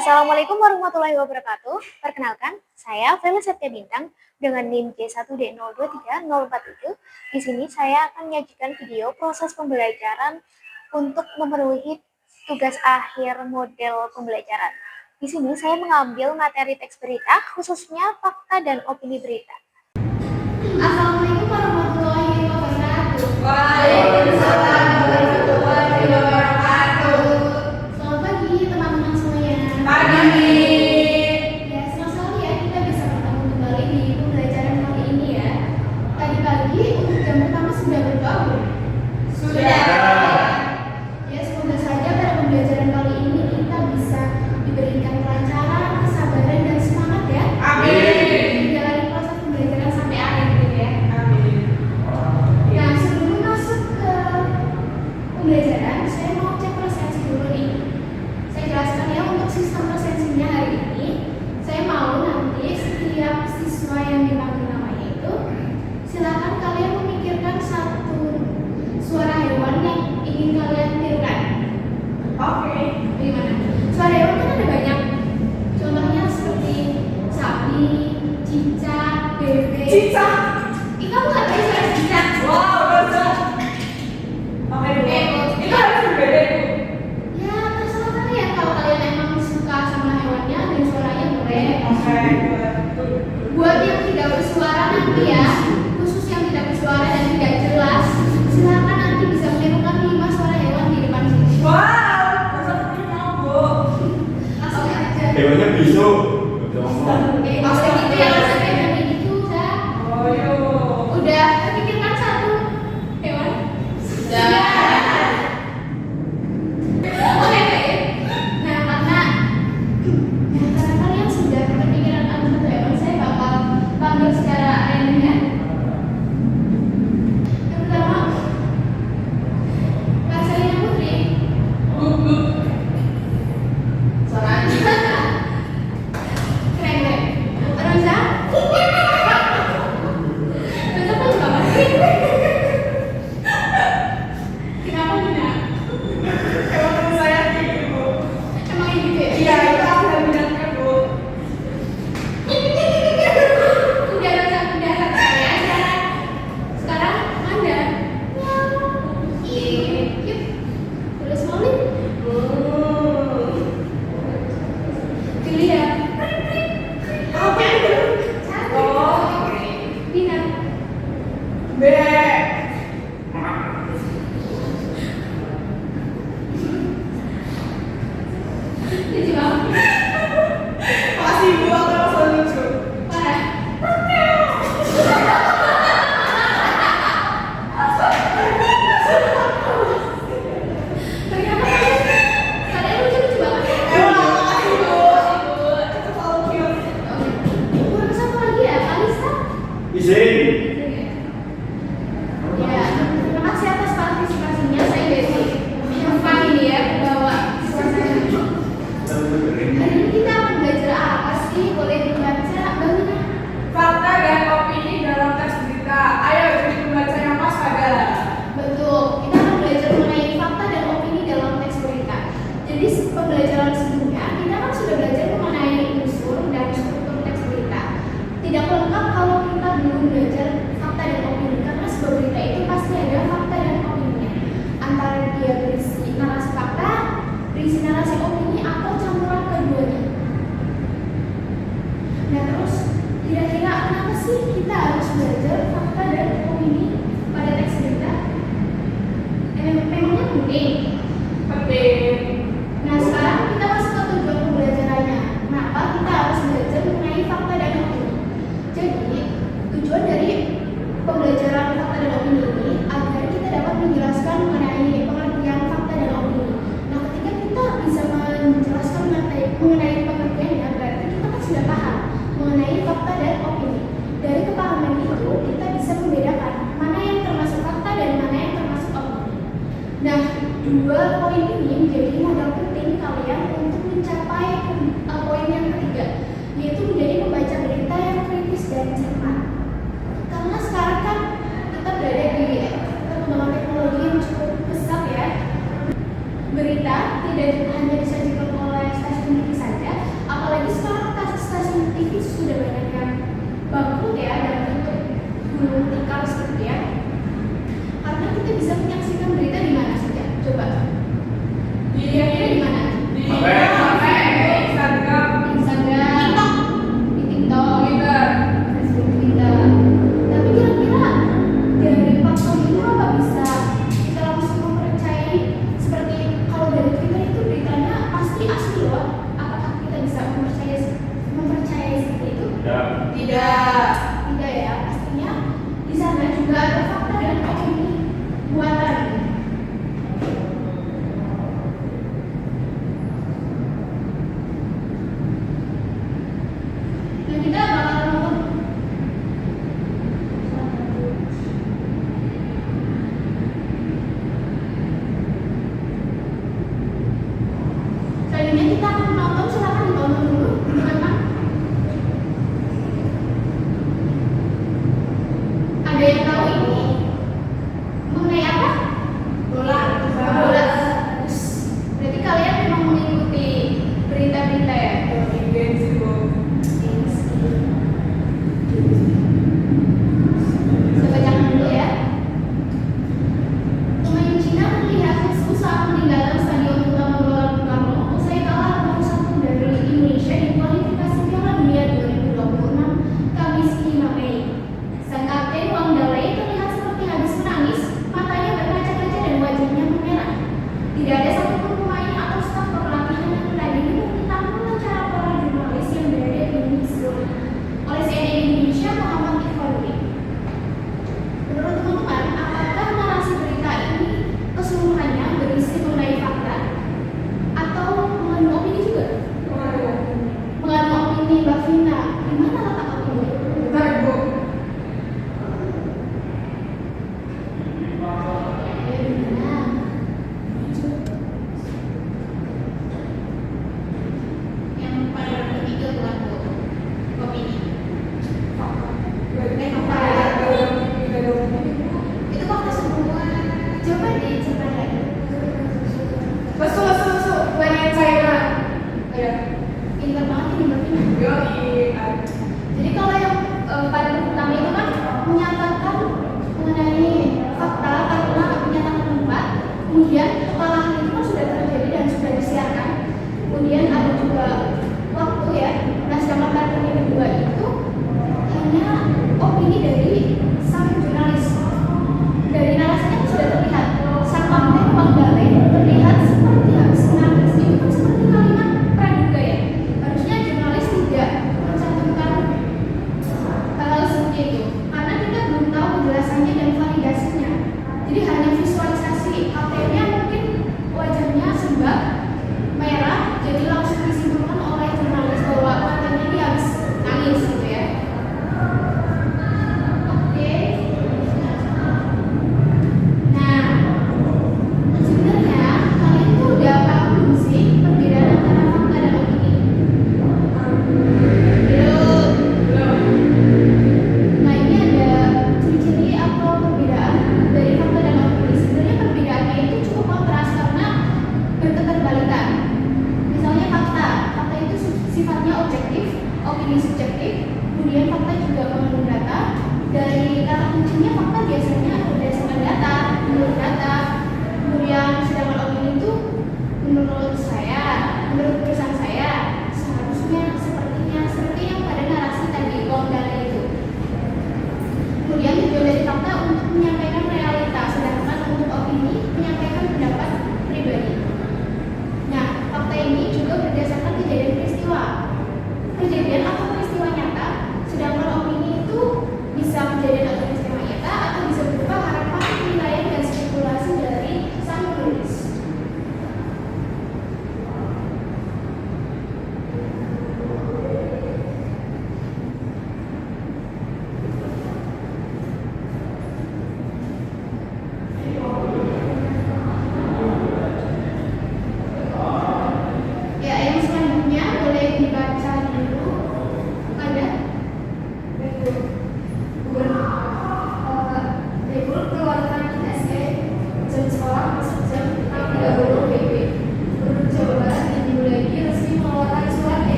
Assalamualaikum warahmatullahi wabarakatuh. Perkenalkan, saya Feli Septia Bintang dengan NIM J1D023047. Di sini saya akan menyajikan video proses pembelajaran untuk memenuhi tugas akhir model pembelajaran. Di sini saya mengambil materi teks berita, khususnya fakta dan opini berita. Assalamualaikum warahmatullahi wabarakatuh. Waalaikumsalam warahmatullahi wabarakatuh. Selamat pagi teman-teman semuanya. Pagi. Ya, senang sekali ya kita bisa bertemu kembali di pembelajaran kali ini ya. Tadi pagi untuk jam pertama sudah berdoa belum? Sudah. Ya, semoga saja pada pembelajaran kali ini kita bisa diberikan kelancaran, kesabaran dan semangat ya. Amin. Menjalani proses pembelajaran sampai akhir gitu ya. Amin. Nah, sebelum masuk ke pembelajaran, saya mau cek presensi dulu nih. Saya jelaskan ya untuk sistem presensinya hari ini. Saya mau nanti setiap siswa yang dipanggil namanya itu, silakan kalian memikirkan satu suara hewan yang ingin kalian tirukan. Oke. Bagaimana? Suara hewan kan ada banyak. Contohnya seperti sapi, cicak, bebek. Cicak. Ih, kamu nggak tahu suara cicak? Wow, bagus. Oke. Itu harus berbeda itu. Ya, terserah kalian. Kalau kalian emang suka sama hewannya dan suaranya boleh. Oke. Buat yang tidak bersuara nanti ya, khusus yang tidak bersuara dan tidak jelas, silakan nanti bisa menirukan 5 suara hewan di depan sini. Wow, seperti mau Bu. Langsung aja. Hewannya bisu. Maksudnya gitu ya, langsung kayak gitu udah. Oh, yuk. Udah terpikirkan satu hewan? Sudah. Oke, baik. Nah, karena kalian sudah berpikiran tentang satu hewan, saya bakal panggil secara random ya. Yang pertama, Marcelina Putri. Suaranya. Keren. Rosa. Rosa pun juga pasti. Kenapa Nina? Emang teman saya gitu, Bu. Emang gitu ya? Iya, itu aku udah minatnya, Bu. Udah Rosa, udah satu kali aja. Sekarang Manda. Yuk. Terus Molly. Julia. Oke. Satu. Oh, Dina. B. Lucu banget. Makasih Bu, aku langsung lucu. Parah. Ternyata kalian lucu-lucu banget ya. Emang makasih Bu. Itu selalu cute. Kurang satu lagi ya, Kalista. Izin. Ya, terima kasih atas partisipasinya. Saya Desi. Yang ini ya, bawa suasana. Hari ini kita akan belajar apa sih? Boleh dibaca banget. Fakta dan opini dalam teks berita. Ayo jadi pembaca yang waspada. Betul, kita akan belajar mengenai fakta dan opini dalam teks berita. Jadi pembelajaran sebelumnya kita kan sudah belajar mengenai unsur dan struktur teks berita. Tidak lengkap kalau kita belum belajar fakta dan opini, karena sebuah berita itu pasti ada fakta dan opininya. Antara dia berisi narasi fakta, berisi narasi opini, atau campuran keduanya. Nah terus, kira-kira kenapa sih kita harus belajar fakta dan opini pada teks berita? Memangnya penting. Penting. Nah sekarang kita masuk ke tujuan pembelajarannya. Kenapa kita harus belajar mengenai fakta dan opini? Jadi tujuan dari pembelajaran fakta dan opini ini agar kita dapat menjelaskan mengenai pengertian fakta dan opini. Nah ketika kita bisa menjelaskan mengenai pengertiannya, berarti kita kan sudah paham mengenai fakta dan opini. Dari kepahaman itu kita bisa membedakan mana yang termasuk fakta dan mana yang termasuk opini. Nah, dua poin ini menjadi modal penting kalian untuk mencapai poin yang ketiga, yaitu menjadi pembaca berita yang kritis dan cermat. Karena sekarang kan kita berada di perkembangan teknologi yang cukup pesat ya. Berita tidak hanya disajikan oleh stasiun TV saja, Pintar banget ini berarti. Yoi. Jadi kalau yang pada pertama itu kan menyatakan mengenai fakta karena menyatakan tempat, kemudian kekalahan itu kan sudah terjadi dan sudah disiarkan. Kemudian ada juga waktu ya. Nah, sedangkan pada yang kedua itu hanya opini dari sang jurnalis. Dari narasinya sudah terlihat sang konten Wanggale terlihat seperti habis menangis. Itu kan seperti kalimat praduga ya. Harusnya jurnalis tidak mencantumkan hal seperti itu karena kita belum tahu penjelasannya dan validasinya. Jadi hanya visualisasi HT-nya mungkin wajahnya sebab merah, jadi langsung disimpulkan oleh jurnalis bahwa kontennya ini habis nangis gitu ya. Oke. Nah, sebenarnya kalian tuh udah paham belum sih perbedaan antara fakta dan opini? Belum. Nah, ini ada ciri-ciri atau perbedaan dari fakta dan opini. Sebenarnya perbedaannya itu cukup kontras karena berketerbalikan. Misalnya fakta itu sifatnya objektif, opini subjektif. Kemudian fakta juga mengandung data. Dari kata kuncinya fakta biasanya berdasarkan data, menurut data. Kemudian sedangkan opini itu menurut saya, menurut perusahaan saya, seharusnya sepertinya seperti yang pada narasi tadi Wanggale itu. Kemudian tujuan dari fakta untuk menyampaikan realita, sedangkan untuk opini menyampaikan pendapat pribadi. Nah, fakta ini juga berdasarkan kejadian atau peristiwa nyata, sedangkan opini itu bisa kejadian atau peristiwa nyata atau bisa berupa harapan, penilaian, dan spekulasi dari sang penulis.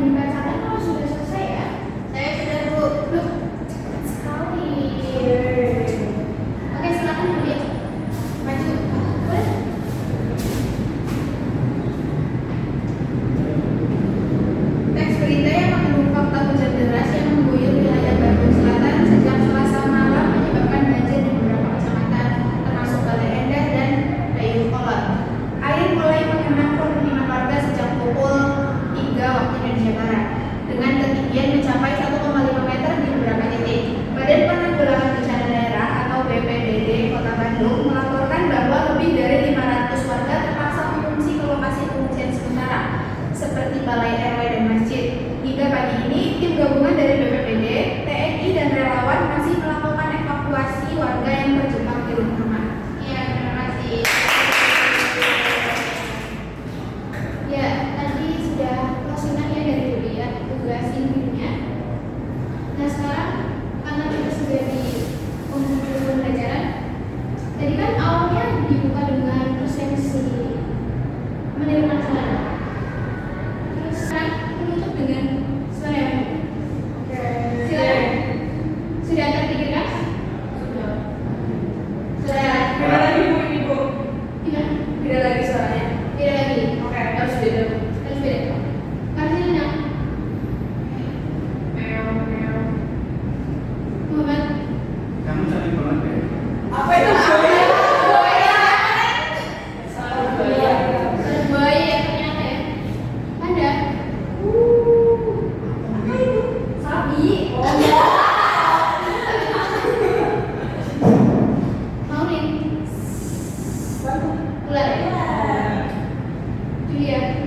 dibacakan kalau sudah selesai ya. Saya sudah, Bu. Loh, cepat sekali. Oke, silakan Bu ya. Maju. Boleh. Teks berita yang mengandung fakta hujan deras yang mengguyur wilayah Bandung Selatan sejak Selasa malam menyebabkan banjir di beberapa kecamatan termasuk Bale Endah dan Dayeuhkolot. Air mulai mengenang permukiman warga sejak pukul 3 waktu Indonesia Barat dengan ketinggian mencapai 1,5 meter di beberapa titik. Badan Penanggulangan Bencana Daerah atau BPBD Kota Bandung melaporkan bahwa lebih dari 500 warga terpaksa mengungsi ke lokasi pengungsian sementara seperti balai RW dan masjid. Hingga pagi ini, tim gabungan dari BPBD, TNI, dan relawan masih melakukan evakuasi warga yang terjebak di rumah. Ya, terima kasih. Ya, tadi sudah closingan ya dari Dodi ya, tugas intinya. Nah, sekarang karena kita sudah di penghujung pembelajaran, tadi kan awalnya dibuka dengan presensi menerima masalah. Terus sekarang menutup dengan suara yang silakan. Sudah terpikirkan? Sudah. Beda lagi Bu ini Bu. Tidak. Beda lagi suaranya. Tidak lagi. Oke, harus beda Bu. Harus beda. Artinya, Muhammad. Kamu cantik banget ya. Apa itu? Buaya. Bayi ya ternyata ya. Ada. Apa itu? Sapi. Oh ya. Mau nih. Ular ya. Julia.